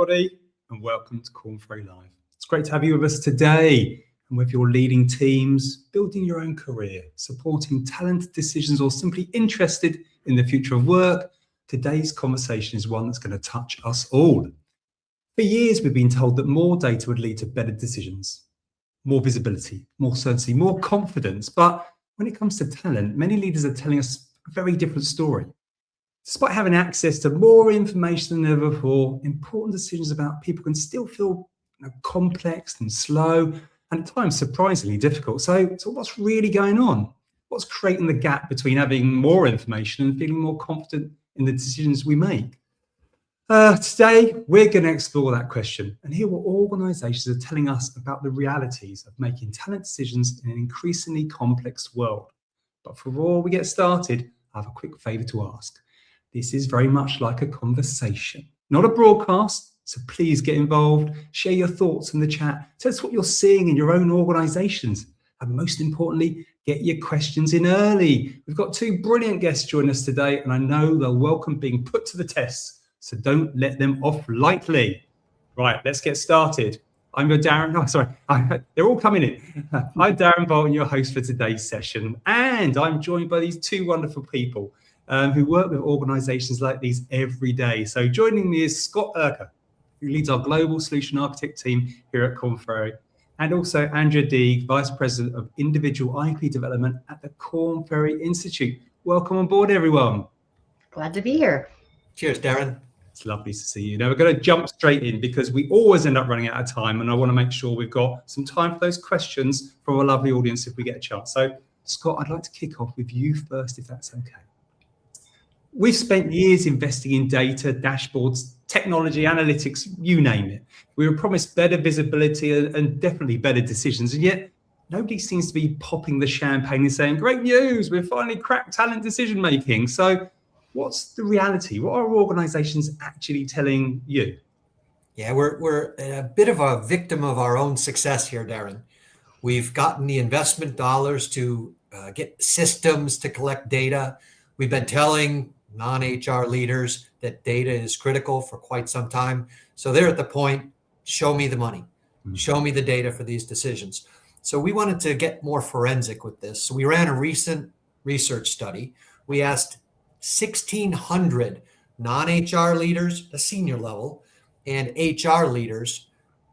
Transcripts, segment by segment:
everybody, and welcome to Korn Ferry Live. It's great to have you with us today, and with your leading teams, building your own career, supporting talented decisions, or simply interested in the future of work. Today's conversation is one that's going to touch us all. For years, we've been told that more data would lead to better decisions, more visibility, more certainty, more confidence. But when it comes to talent, many leaders are telling us a very different story. Despite having access to more information than ever before, important decisions about people can still feel complex and slow, and at times surprisingly difficult. So what's really going on? What's creating the gap between having more information and feeling more confident in the decisions we make? Today, we're going to explore that question and hear what organisations are telling us about the realities of making talent decisions in an increasingly complex world. But before we get started, I have a quick favour to ask. This is very much like a conversation, not a broadcast, so please get involved, share your thoughts in the chat, tell us what you're seeing in your own organisations, and most importantly, get your questions in early. We've got two brilliant guests joining us today, and I know they'll welcome being put to the test, so don't let them off lightly. Right, let's get started. I'm your Darren. Oh, sorry, they're all coming in. I'm Darren Bolton, your host for today's session, and I'm joined by these two wonderful people who work with organisations like these every day. So joining me is Scott Urquhart, who leads our Global Solution Architect team here at Korn Ferry, and also Andrea Deeg, Vice President of Individual IP Development at the Korn Ferry Institute. Welcome on board, everyone. Glad to be here. Cheers, Darren. It's lovely to see you. Now we're going to jump straight in because we always end up running out of time, and I want to make sure we've got some time for those questions from our lovely audience if we get a chance. So, Scott, I'd like to kick off with you first, if that's okay. We've spent years investing in data, dashboards, technology, analytics, you name it. We were promised better visibility and definitely better decisions, and yet nobody seems to be popping the champagne and saying, great news, we've finally cracked talent decision making. So what's the reality? What are organizations actually telling you? Yeah, we're a bit of a victim of our own success here, Darren. We've gotten the investment dollars to get systems to collect data. We've been telling non-HR leaders that data is critical for quite some time. So they're at the point, show me the money, show me the data for these decisions. So we wanted to get more forensic with this. So we ran a recent research study. We asked 1,600 non-HR leaders, the senior level, and HR leaders,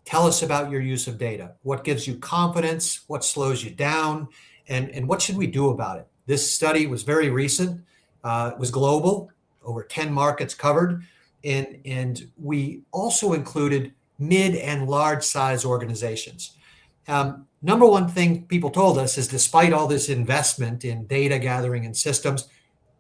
tell us about your use of data. What gives you confidence? What slows you down? And what should we do about it? This study was very recent. It was global, over 10 markets covered. And we also included mid and large size organizations. Number one thing people told us is despite all this investment in data gathering and systems,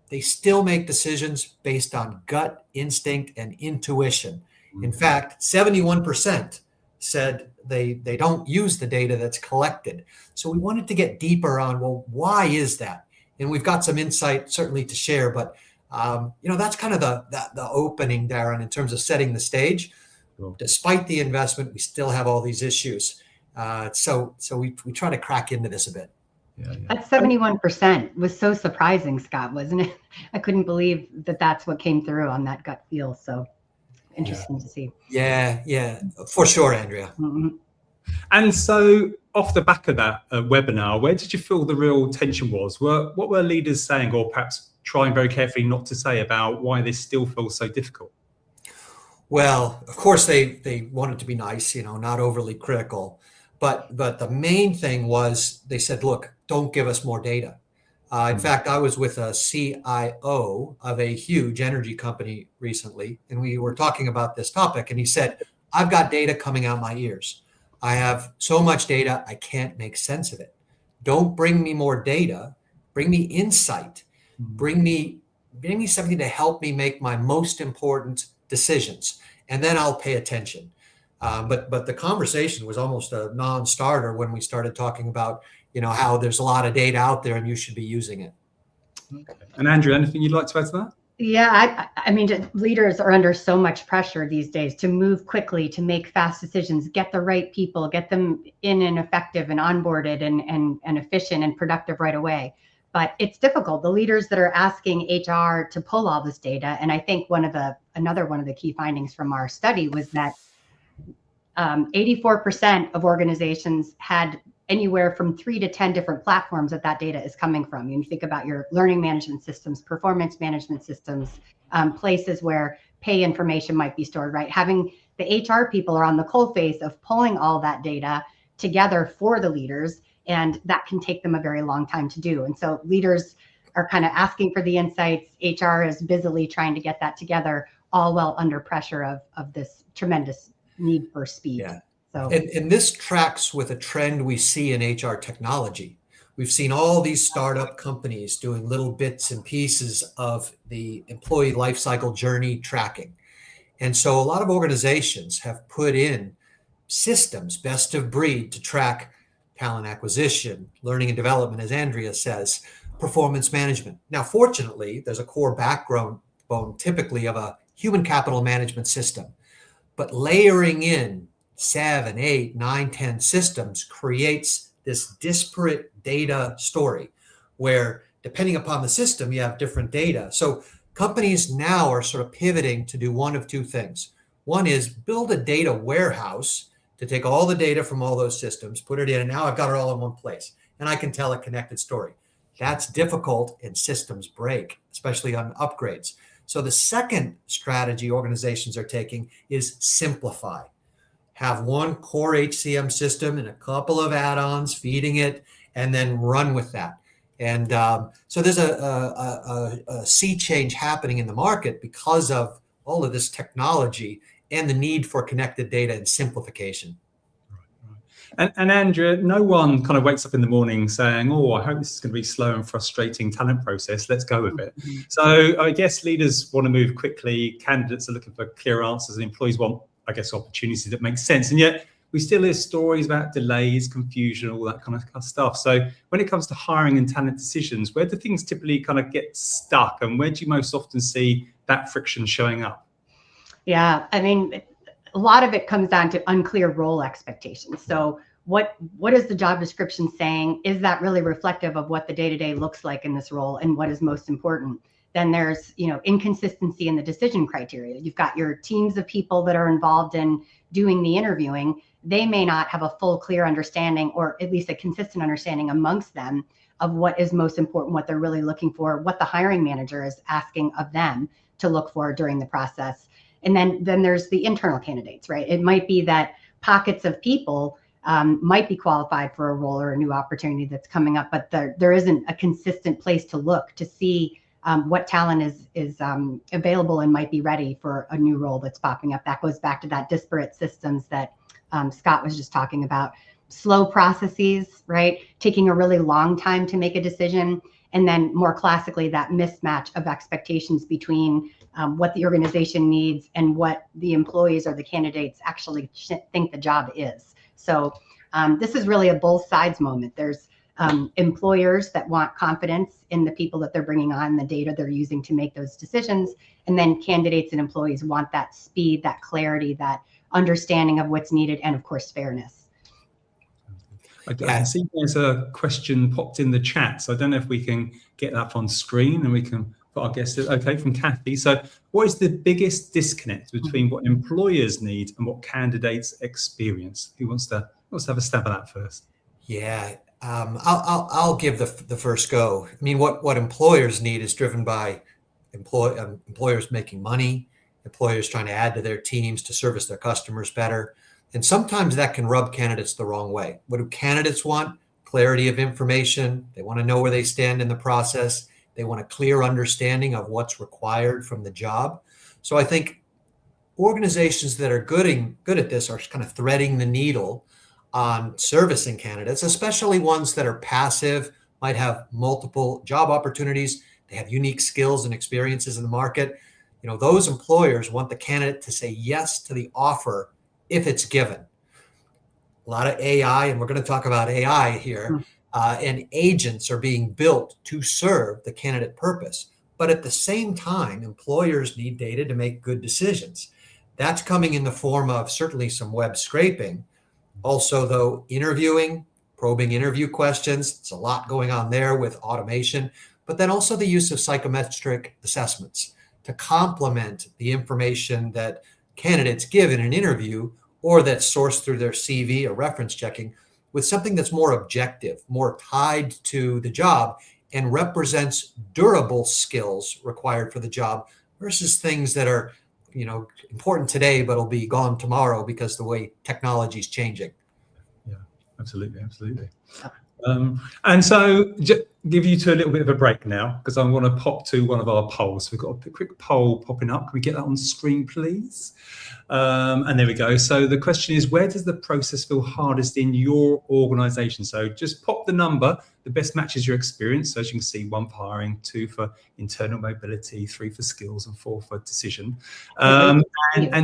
they still make decisions based on gut instinct and intuition. In fact, 71% said they don't use the data that's collected. So we wanted to get deeper on, well, why is that? And we've got some insight certainly to share, but that's kind of the opening, Darren, in terms of setting the stage. Cool. Despite the investment, we still have all these issues. So we try to crack into this a bit. Yeah. That 71% was so surprising, Scott, wasn't it? I couldn't believe that that's what came through on that gut feel. So interesting to see. Yeah, for sure, Andrea. Mm-hmm. And so off the back of that webinar, where did you feel the real tension was? What were leaders saying, or perhaps trying very carefully not to say, about why this still feels so difficult? Well, of course, they wanted to be nice, not overly critical. But the main thing was they said, look, don't give us more data. In fact, I was with a CIO of a huge energy company recently, and we were talking about this topic. And he said, I've got data coming out my ears. I have so much data, I can't make sense of it. Don't bring me more data. Bring me insight. Bring me something to help me make my most important decisions. And then I'll pay attention. But the conversation was almost a non-starter when we started talking about, how there's a lot of data out there and you should be using it. Okay. And Andrea, anything you'd like to add to that? Yeah, I mean, leaders are under so much pressure these days to move quickly, to make fast decisions, get the right people, get them in and effective and onboarded and efficient and productive right away. But it's difficult. The leaders that are asking HR to pull all this data, and I think another one of the key findings from our study was that 84% of organizations had anywhere from 3 to 10 different platforms that data is coming from. You think about your learning management systems, performance management systems, places where pay information might be stored, right? Having the HR people are on the coalface of pulling all that data together for the leaders, and that can take them a very long time to do. And so leaders are kind of asking for the insights. HR is busily trying to get that together, all while under pressure of this tremendous need for speed. Yeah. So, and this tracks with a trend we see in HR technology. We've seen all these startup companies doing little bits and pieces of the employee lifecycle journey tracking. And so a lot of organizations have put in systems, best of breed, to track talent acquisition, learning and development, as Andrea says, performance management. Now, fortunately, there's a core backbone typically of a human capital management system. But layering in 7, 8, 9, 10 systems creates this disparate data story where, depending upon the system, you have different data. So companies now are sort of pivoting to do one of two things. One is build a data warehouse to take all the data from all those systems, put it in, and now I've got it all in one place, and I can tell a connected story. That's difficult, and systems break, especially on upgrades. So the second strategy organizations are taking is simplify. Have one core HCM system and a couple of add-ons feeding it, and then run with that. And so there's a sea change happening in the market because of all of this technology and the need for connected data and simplification. And Andrea, no one kind of wakes up in the morning saying, oh, I hope this is going to be a slow and frustrating talent process. Let's go with it. Mhm. So I guess leaders want to move quickly. Candidates are looking for clear answers, and employees want, I guess, opportunities that make sense. And yet we still hear stories about delays, confusion, all that kind of stuff. So when it comes to hiring and talent decisions, where do things typically kind of get stuck, and where do you most often see that friction showing up? Yeah, I mean, a lot of it comes down to unclear role expectations. So what is the job description saying? Is that really reflective of what the day-to-day looks like in this role and what is most important? Then there's, inconsistency in the decision criteria. You've got your teams of people that are involved in doing the interviewing. They may not have a full, clear understanding, or at least a consistent understanding amongst them, of what is most important, what they're really looking for, what the hiring manager is asking of them to look for during the process. And then there's the internal candidates, right? It might be that pockets of people might be qualified for a role or a new opportunity that's coming up, but there isn't a consistent place to look to see what talent is available and might be ready for a new role that's popping up. That goes back to that disparate systems that Scott was just talking about. Slow processes, right? Taking a really long time to make a decision. And then more classically, that mismatch of expectations between what the organization needs and what the employees or the candidates actually think the job is. So this is really a both sides moment. There's employers that want confidence in the people that they're bringing on, the data they're using to make those decisions. And then candidates and employees want that speed, that clarity, that understanding of what's needed, and of course, fairness. I can see there's a question popped in the chat, so I don't know if we can get that on screen and we can put our guest. Okay, from Kathy. So, what is the biggest disconnect between what employers need and what candidates experience? Who wants to have a stab at that first? Yeah, I'll give the first go. I mean, what employers need is driven by employers making money, employers trying to add to their teams to service their customers better. And sometimes that can rub candidates the wrong way. What do candidates want? Clarity of information. They want to know where they stand in the process. They want a clear understanding of what's required from the job. So I think organizations that are good at this are kind of threading the needle on servicing candidates, especially ones that are passive, might have multiple job opportunities. They have unique skills and experiences in the market. Those employers want the candidate to say yes to the offer if it's given. A lot of AI, and we're going to talk about AI here, and agents are being built to serve the candidate purpose. But at the same time, employers need data to make good decisions. That's coming in the form of certainly some web scraping. Also, though, interviewing, probing interview questions. It's a lot going on there with automation, but then also the use of psychometric assessments to complement the information that candidates give in an interview or that's sourced through their CV or reference checking with something that's more objective, more tied to the job and represents durable skills required for the job versus things that are, important today, but will be gone tomorrow because the way technology is changing. Yeah, absolutely. And so give you two a little bit of a break now because I want to pop to one of our polls. We've got a quick poll popping up. Can we get that on screen, please? And there we go. So the question is, where does the process feel hardest in your organization? So just pop the number that best matches your experience. So as you can see, 1 for hiring, 2 for internal mobility, 3 for skills, and 4 for decision. And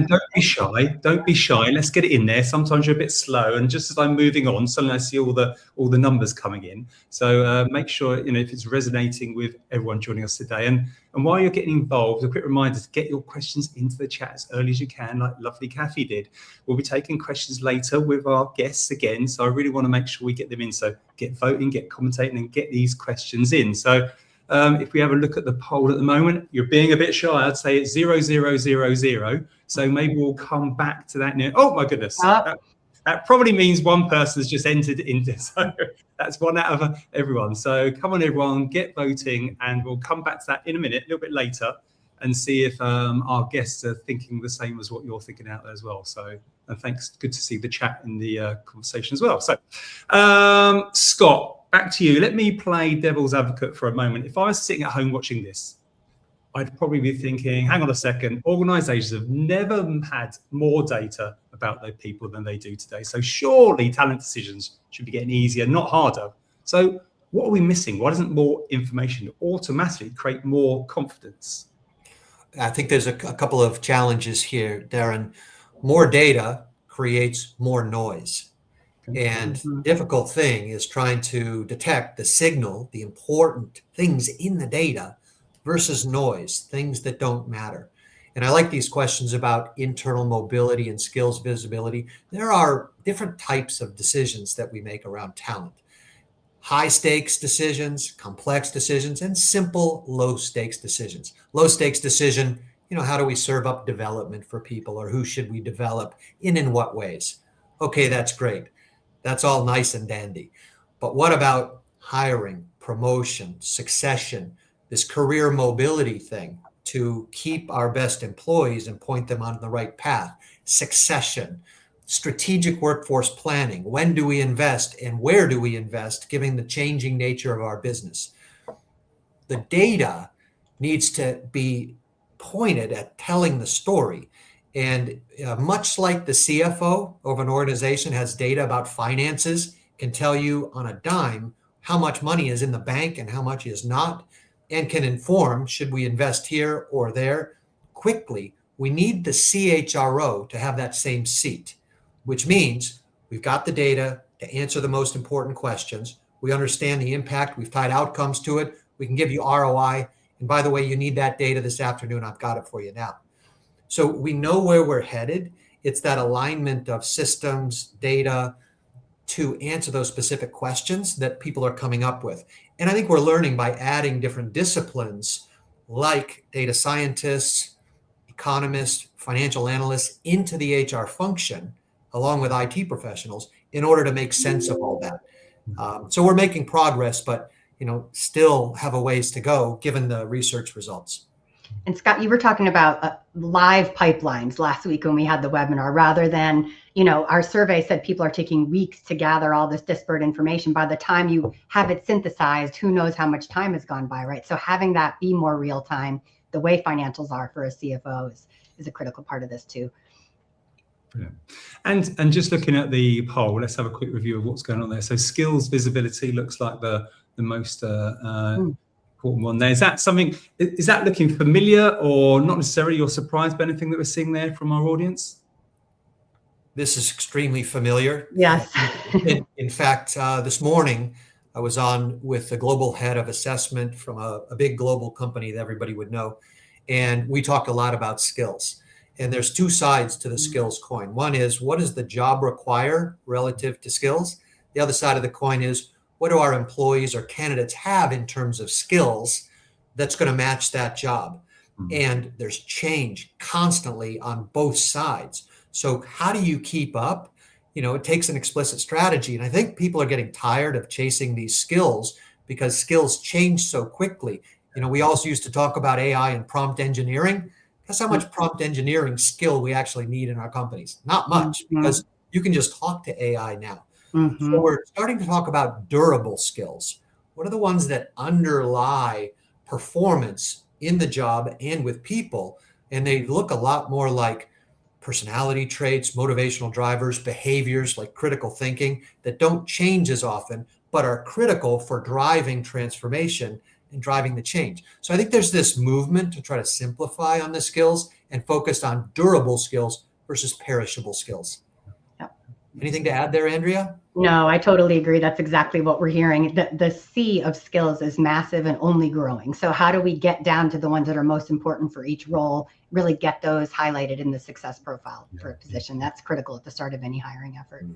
don't be shy. Don't be shy. Let's get it in there. Sometimes you're a bit slow. And just as I'm moving on, suddenly I see all the numbers coming in. So make sure, if it's resonating with everyone joining us today. And while you're getting involved, a quick reminder to get your questions into the chat as early as you can, like lovely Kathy did. We'll be taking questions later with our guests again. So I really want to make sure we get them in. So get voting, get commentating, and get these questions in. So if we have a look at the poll at the moment, you're being a bit shy. I'd say it's 0000. So maybe we'll come back to that. Oh my goodness. That probably means one person has just entered into, so that's 1 out of everyone. So come on, everyone, get voting, and we'll come back to that in a minute, a little bit later, and see if our guests are thinking the same as what you're thinking out there as well. So, and thanks, good to see the chat in the conversation as well. So, Scott, back to you. Let me play devil's advocate for a moment. If I was sitting at home watching this, I'd probably be thinking, hang on a second, organizations have never had more data about their people than they do today. So surely talent decisions should be getting easier, not harder. So what are we missing? Why doesn't more information automatically create more confidence? I think there's a couple of challenges here, Darren. More data creates more noise. And the difficult thing is trying to detect the signal, the important things in the data versus noise, things that don't matter. And I like these questions about internal mobility and skills visibility. There are different types of decisions that we make around talent. High stakes decisions, complex decisions, and simple low stakes decisions. Low stakes decision, how do we serve up development for people, or who should we develop in what ways? Okay, that's great. That's all nice and dandy. But what about hiring, promotion, succession, this career mobility thing to keep our best employees and point them on the right path, succession, strategic workforce planning. When do we invest and where do we invest, given the changing nature of our business? The data needs to be pointed at telling the story. And much like the CFO of an organization has data about finances, can tell you on a dime how much money is in the bank and how much is not, and can inform, should we invest here or there quickly? We need the CHRO to have that same seat, which means we've got the data to answer the most important questions. We understand the impact. We've tied outcomes to it. We can give you ROI. And by the way, you need that data this afternoon. I've got it for you now. So we know where we're headed. It's that alignment of systems, data, to answer those specific questions that people are coming up with. And I think we're learning by adding different disciplines like data scientists, economists, financial analysts into the HR function, along with IT professionals, in order to make sense of all that. So we're making progress, but still have a ways to go given the research results. And Scott, you were talking about live pipelines last week when we had the webinar, rather than, our survey said people are taking weeks to gather all this disparate information. By the time you have it synthesized, who knows how much time has gone by, right? So having that be more real time, the way financials are for a CFO is a critical part of this too. Brilliant. And just looking at the poll, let's have a quick review of what's going on there. So skills visibility looks like the most important one there. Is that looking familiar or not necessarily? You're surprised by anything that we're seeing there from our audience? This is extremely familiar. Yes. In fact, this morning I was on with the global head of assessment from a big global company that everybody would know. And we talked a lot about skills. And there's two sides to the skills coin. One is, what does the job require relative to skills? The other side of the coin is, what do our employees or candidates have in terms of skills that's going to match that job? And there's change constantly on both sides. So how do you keep up? It takes an explicit strategy. And I think people are getting tired of chasing these skills because skills change so quickly. We also used to talk about AI and prompt engineering. That's how much prompt engineering skill we actually need in our companies. Not much, because you can just talk to AI now. So we're starting to talk about durable skills. What are the ones that underlie performance in the job and with people? And they look a lot more like personality traits, motivational drivers, behaviors like critical thinking that don't change as often, but are critical for driving transformation and driving the change. So I think there's this movement to try to simplify on the skills and focus on durable skills versus perishable skills. Anything to add there, Andrea? No, I totally agree. That's exactly what we're hearing. The sea of skills is massive and only growing. So how do we get down to the ones that are most important for each role, really get those highlighted in the success profile for a position? That's critical at the start of any hiring effort.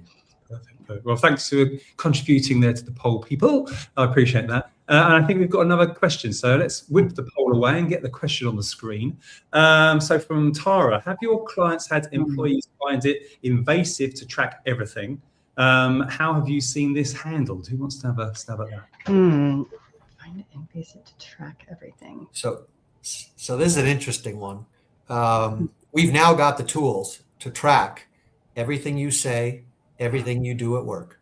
Perfect. Well, thanks for contributing there to the poll, people. I appreciate that. And I think we've got another question. So let's whip the poll away and get the question on the screen. So from Tara, have your clients had employees find it invasive to track everything? How have you seen this handled? Who wants to have a stab at that? Find it invasive to track everything. So this is an interesting one. We've now got the tools to track everything you say, everything you do at work.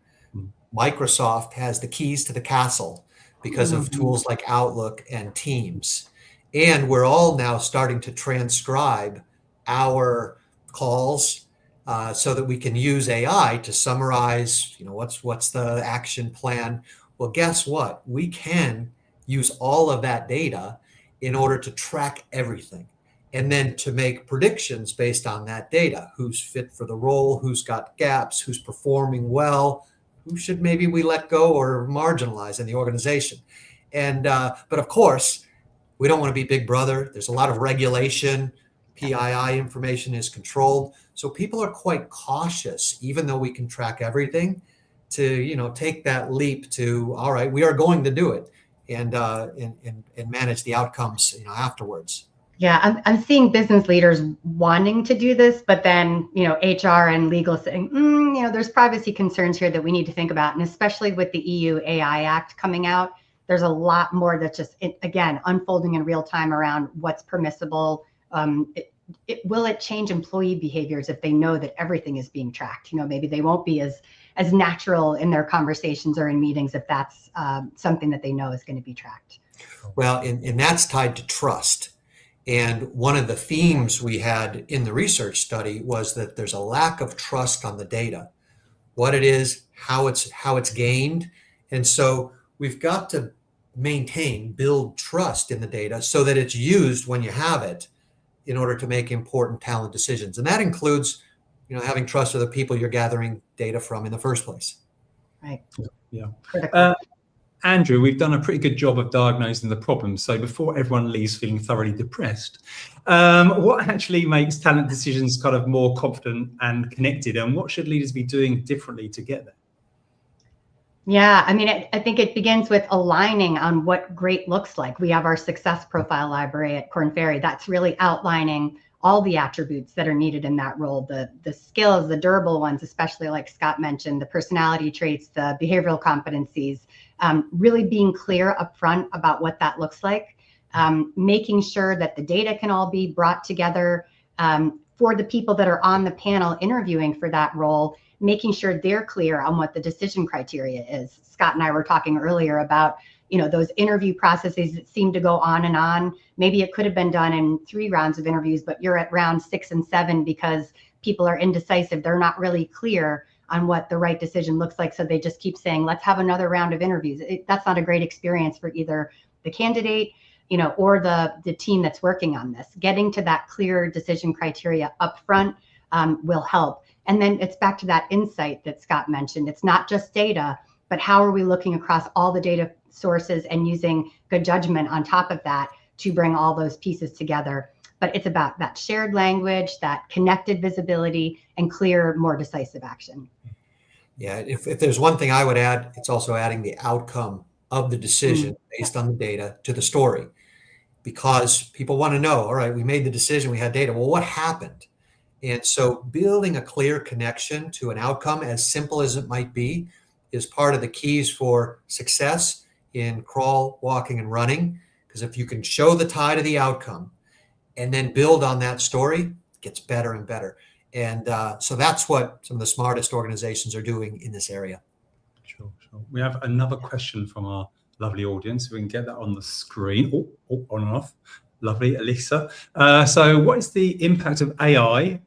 Microsoft has the keys to the castle because of tools like Outlook and Teams. And we're all now starting to transcribe our calls so that we can use AI to summarize, what's the action plan. Well, guess what? We can use all of that data in order to track everything and then to make predictions based on that data. Who's fit for the role, who's got gaps, who's performing well, who should maybe we let go or marginalize in the organization. And but of course, we don't want to be Big Brother. There's a lot of regulation. PII information is controlled. So people are quite cautious, even though we can track everything, to take that leap to, all right, we are going to do it and manage the outcomes afterwards. Yeah, I'm seeing business leaders wanting to do this, but then, HR and legal saying, there's privacy concerns here that we need to think about. And especially with the EU AI Act coming out, there's a lot more that's just, again, unfolding in real time around what's permissible. Will it change employee behaviors if they know that everything is being tracked? Maybe they won't be as natural in their conversations or in meetings if that's something that they know is going to be tracked. Well, and that's tied to trust. And one of the themes we had in the research study was that there's a lack of trust on the data, what it is, how it's gained. And so we've got to build trust in the data so that it's used when you have it in order to make important talent decisions. And that includes, having trust of the people you're gathering data from in the first place. Right. Yeah. Andrew, we've done a pretty good job of diagnosing the problem. So before everyone leaves feeling thoroughly depressed, what actually makes talent decisions kind of more confident and connected? And what should leaders be doing differently to get there? Yeah, I think it begins with aligning on what great looks like. We have our success profile library at Korn Ferry that's really outlining all the attributes that are needed in that role, the skills, the durable ones, especially like Scott mentioned, the personality traits, the behavioral competencies, really being clear upfront about what that looks like, making sure that the data can all be brought together for the people that are on the panel interviewing for that role, making sure they're clear on what the decision criteria is. Scott and I were talking earlier about, those interview processes that seem to go on and on. Maybe it could have been done in 3 rounds of interviews, but you're at round 6 and 7 because people are indecisive. They're not really clear on what the right decision looks like. So they just keep saying, let's have another round of interviews. That's not a great experience for either the candidate, or the team that's working on this. Getting to that clear decision criteria upfront will help. And then it's back to that insight that Scott mentioned. It's not just data, but how are we looking across all the data sources and using good judgment on top of that to bring all those pieces together. But it's about that shared language, that connected visibility, and clear, more decisive action. Yeah, if there's one thing I would add, it's also adding the outcome of the decision based on the data to the story, because people want to know, all right, we made the decision, we had data. Well, what happened? And so building a clear connection to an outcome, as simple as it might be, is part of the keys for success in crawl, walking, and running. Because if you can show the tie to the outcome and then build on that story, it gets better and better. And so that's what some of the smartest organizations are doing in this area. Sure. We have another question from our lovely audience. We can get that on the screen. On and off. Lovely, Elisa. So what is the impact of AI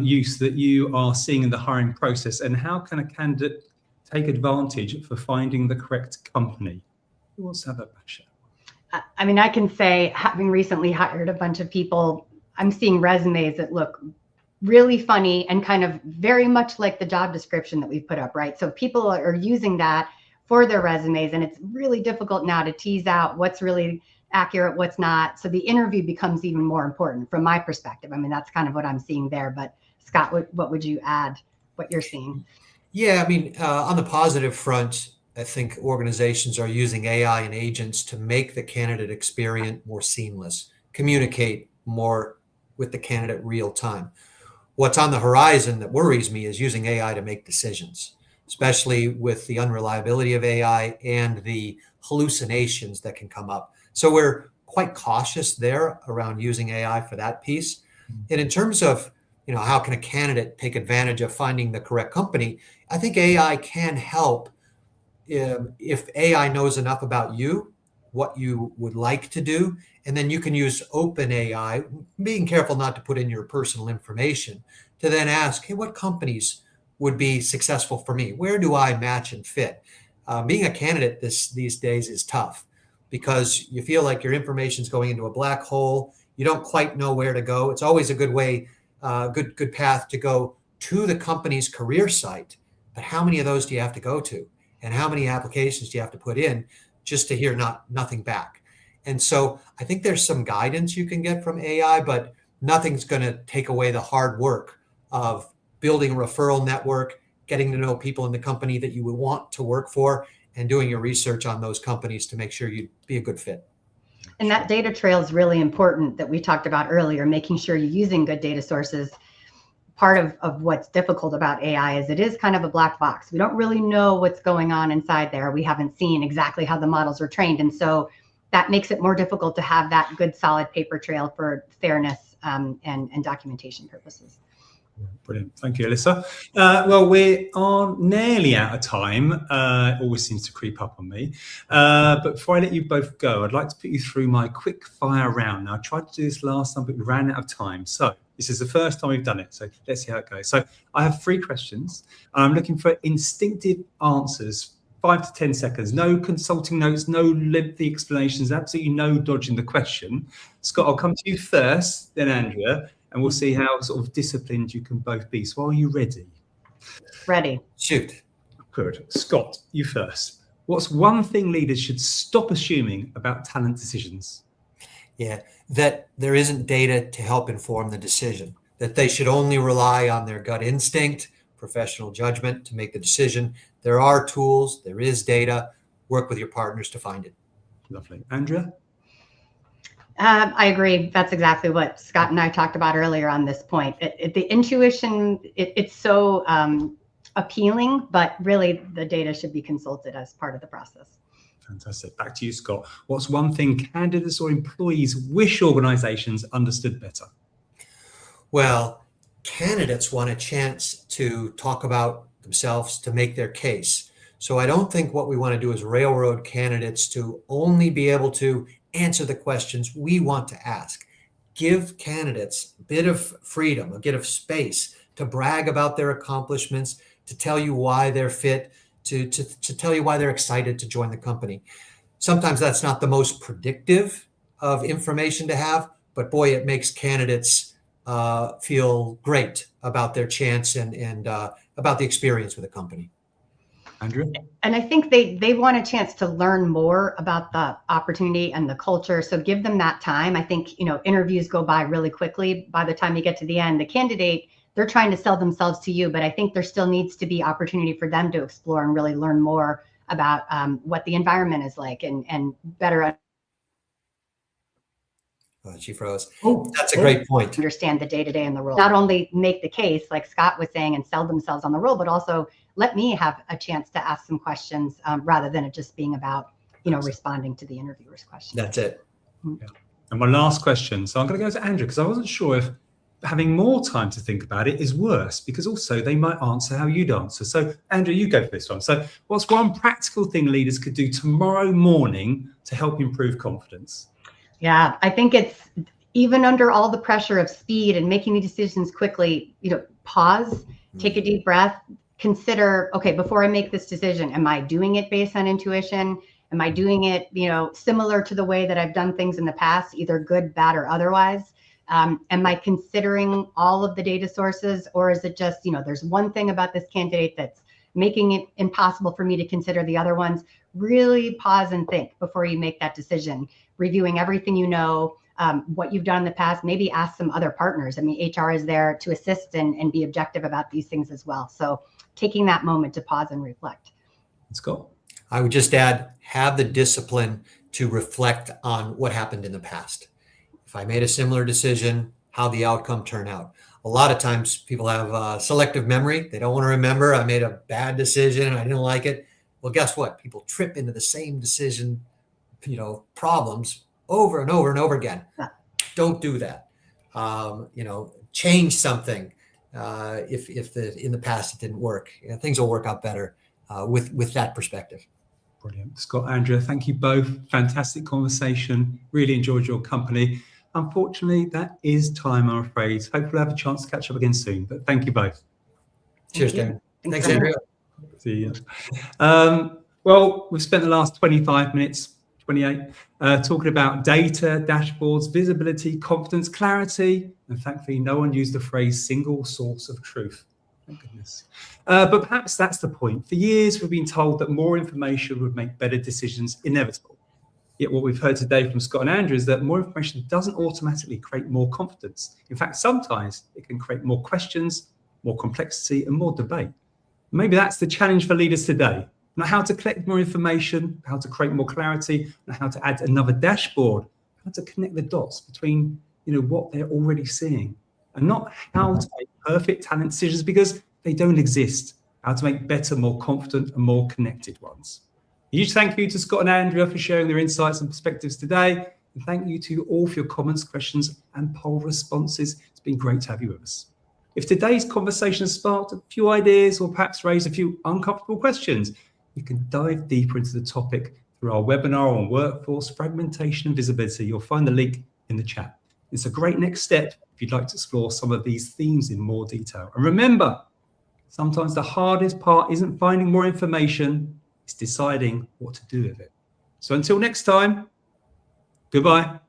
use that you are seeing in the hiring process, and how can a candidate take advantage for finding the correct company? Who wants to have that share? I mean, I can say, having recently hired a bunch of people, I'm seeing resumes that look really funny and kind of very much like the job description that we've put up, right? So people are using that for their resumes, and it's really difficult now to tease out what's really accurate, what's not. So the interview becomes even more important from my perspective. I mean, that's kind of what I'm seeing there. But Scott, what would you add, what you're seeing? Yeah, I mean, on the positive front, I think organizations are using AI and agents to make the candidate experience more seamless, communicate more with the candidate real time. What's on the horizon that worries me is using AI to make decisions, especially with the unreliability of AI and the hallucinations that can come up. So we're quite cautious there around using AI for that piece. And in terms of, how can a candidate take advantage of finding the correct company? I think AI can help if AI knows enough about you, what you would like to do, and then you can use OpenAI, being careful not to put in your personal information, to then ask, hey, what companies would be successful for me? Where do I match and fit? Being a candidate these days is tough because you feel like your information is going into a black hole. You don't quite know where to go. It's always a good way, good path to go to the company's career site. But how many of those do you have to go to? And how many applications do you have to put in just to hear nothing back? And so I think there's some guidance you can get from AI, but nothing's going to take away the hard work of building a referral network, getting to know people in the company that you would want to work for, and doing your research on those companies to make sure you'd be a good fit. And that data trail is really important that we talked about earlier, making sure you're using good data sources. Part of what's difficult about AI is it is kind of a black box. We don't really know what's going on inside there. We haven't seen exactly how the models were trained. And so that makes it more difficult to have that good, solid paper trail for fairness and documentation purposes. Brilliant. Thank you, Alyssa. Well, we are nearly out of time. It always seems to creep up on me. But before I let you both go, I'd like to put you through my quick fire round. Now, I tried to do this last time, but we ran out of time. So this is the first time we've done it. So let's see how it goes. So I have 3 questions. I'm looking for instinctive answers, 5 to 10 seconds. No consulting notes, no lengthy explanations, absolutely no dodging the question. Scott, I'll come to you first, then Andrea. And we'll see how sort of disciplined you can both be. So are you ready? Ready. Shoot. Good. Scott, you first. What's one thing leaders should stop assuming about talent decisions? Yeah, that there isn't data to help inform the decision, that they should only rely on their gut instinct, professional judgment to make the decision. There are tools, there is data. Work with your partners to find it. Lovely. Andrea? I agree. That's exactly what Scott and I talked about earlier on this point. The intuition, it's so appealing, but really the data should be consulted as part of the process. Fantastic. Back to you, Scott. What's one thing candidates or employees wish organizations understood better? Well, candidates want a chance to talk about themselves, to make their case. So I don't think what we want to do is railroad candidates to only be able to answer the questions we want to ask. Give candidates a bit of freedom, a bit of space to brag about their accomplishments, to tell you why they're fit, to tell you why they're excited to join the company. Sometimes that's not the most predictive of information to have, but boy, it makes candidates feel great about their chance and about the experience with a company. Andrea? And I think they want a chance to learn more about the opportunity and the culture. So give them that time. I think, interviews go by really quickly. By the time you get to the end, the candidate, they're trying to sell themselves to you, but I think there still needs to be opportunity for them to explore and really learn more about what the environment is like and better She froze. Oh, that's a great point. understand the day-to-day in the role. Not only make the case, like Scott was saying, and sell themselves on the role, but also let me have a chance to ask some questions rather than it just being about, responding to the interviewer's questions. That's it. Yeah. And my last question. So I'm going to go to Andrew because I wasn't sure if having more time to think about it is worse, because also they might answer how you'd answer. So Andrew, you go for this one. So what's one practical thing leaders could do tomorrow morning to help improve confidence? Yeah, I think it's even under all the pressure of speed and making the decisions quickly, pause, take a deep breath, consider, okay, before I make this decision, am I doing it based on intuition? Am I doing it, similar to the way that I've done things in the past, either good, bad, or otherwise? Am I considering all of the data sources, or is it just, there's one thing about this candidate that's making it impossible for me to consider the other ones? Really pause and think before you make that decision, reviewing everything what you've done in the past, maybe ask some other partners. I mean, HR is there to assist and be objective about these things as well. So taking that moment to pause and reflect. Let's go. I would just add, have the discipline to reflect on what happened in the past. If I made a similar decision, how the outcome turned out. A lot of times people have selective memory. They don't want to remember, I made a bad decision and I didn't like it. Well, guess what? People trip into the same decision, problems over and over and over again. Don't do that. Change something. If in the past it didn't work, things will work out better with that perspective. Brilliant. Scott, Andrea, thank you both. Fantastic conversation. Really enjoyed your company. Unfortunately, that is time, I'm afraid. Hopefully we'll have a chance to catch up again soon, but thank you both. Cheers, Darren. Thanks, Andrea. See you. Well, we've spent the last 25 minutes, 28, talking about data, dashboards, visibility, confidence, clarity, and thankfully no one used the phrase single source of truth. Thank goodness. But perhaps that's the point. For years, we've been told that more information would make better decisions inevitable. Yet what we've heard today from Scott and Andrew is that more information doesn't automatically create more confidence. In fact, sometimes it can create more questions, more complexity, and more debate. Maybe that's the challenge for leaders today. Not how to collect more information, how to create more clarity, and how to add another dashboard, how to connect the dots between what they're already seeing, and not how to make perfect talent decisions because they don't exist. How to make better, more confident, and more connected ones. A huge thank you to Scott and Andrea for sharing their insights and perspectives today. And thank you to you all for your comments, questions, and poll responses. It's been great to have you with us. If today's conversation has sparked a few ideas or perhaps raised a few uncomfortable questions, you can dive deeper into the topic through our webinar on workforce fragmentation and visibility. You'll find the link in the chat. It's a great next step if you'd like to explore some of these themes in more detail. And remember, sometimes the hardest part isn't finding more information, it's deciding what to do with it. So until next time, goodbye.